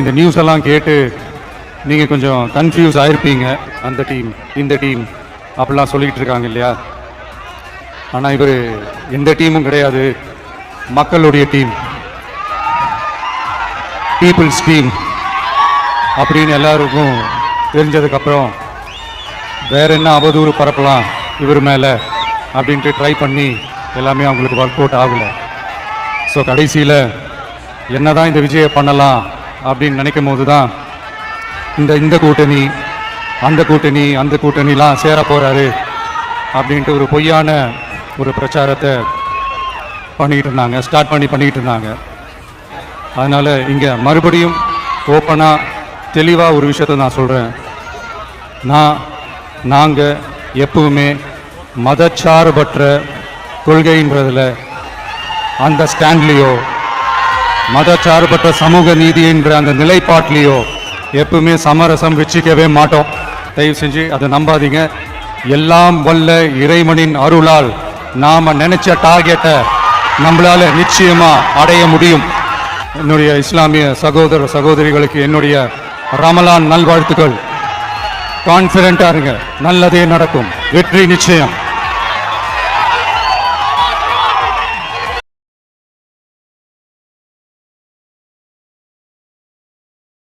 இந்த நியூஸ் எல்லாம் கேட்டு நீங்கள் கொஞ்சம் கன்ஃபியூஸ் ஆகிருப்பீங்க. அந்த டீம் இந்த டீம் அப்படிலாம் சொல்லிக்கிட்டு இருக்காங்க இல்லையா? ஆனால் இவர் எந்த டீமும் கிடையாது, மக்களுடைய டீம், பீப்புள்ஸ் டீம் அப்படின்னு எல்லாருக்கும் தெரிஞ்சதுக்கப்புறம் வேற என்ன அவதூறு பரப்பலாம் இவர் மேலே அப்படின்ட்டு ட்ரை பண்ணி எல்லாமே அவங்களுக்கு ஒர்க் அவுட் ஆகலை. ஸோ கடைசியில் என்ன தான் இந்த விஜயை பண்ணலாம் அப்படின்னு நினைக்கும் போது தான் இந்த கூட்டணி அந்த கூட்டணிலாம் சேர போகிறாரு அப்படின்ட்டு ஒரு பொய்யான ஒரு பிரச்சாரத்தை ஸ்டார்ட் பண்ணிக்கிட்டு இருந்தாங்க. அதனால் இங்கே மறுபடியும் ஓப்பனாக தெளிவாக ஒரு விஷயத்தை நான் சொல்கிறேன். நாங்கள் எப்பவுமே மதச்சார்பற்ற கொள்கைன்றதில் அந்த ஸ்டாண்ட்லேயோ மதச்சார்பற்ற சமூக நீதி என்ற அந்த நிலைப்பாட்டிலேயோ எப்பவுமே சமரசம் வச்சுக்கவே மாட்டோம். தயவு செஞ்சு அதை நம்பாதீங்க. எல்லாம் வல்ல இறைவனின் அருளால் நாம் நினைச்ச டார்கெட்டை நம்மளால நிச்சயமாக அடைய முடியும். என்னுடைய இஸ்லாமிய சகோதர சகோதரிகளுக்கு என்னுடைய ரமலான் நல்வாழ்த்துக்கள். கான்ஃபிடென்ட்டாக இருங்க, நல்லதே நடக்கும், வெற்றி நிச்சயம்.